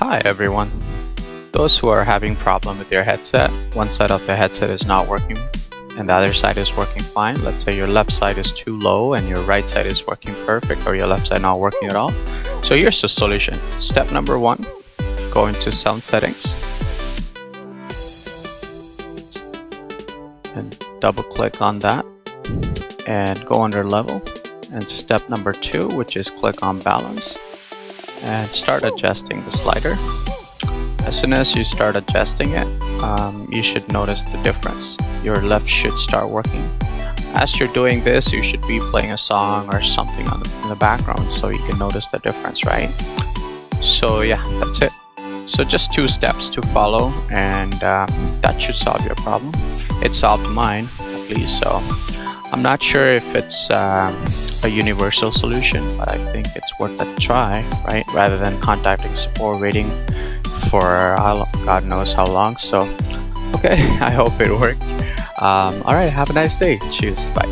Hi everyone. Those who are having problem with their headset, one side of the headset is not working and the other side is working fine. Let's say your left side is too low and your right side is working perfect, or your left side not working at all. So here's the solution. Step number one, go into sound settings and double click on that and go under level, and step number two, which is click on balance and start adjusting the slider. As soon as you start adjusting it, you should notice the difference. Your left should start working. As you're doing this, you should be playing a song or something in the background so you can notice the difference, right? So yeah, that's it. So just 2 steps to follow, and that should solve your problem. It solved mine, at least. So I'm not sure if it's a universal solution, but I think it's worth a try, right? Rather than contacting support, waiting for God knows how long. So okay, I hope it works. All right, have a nice day. Cheers. Bye.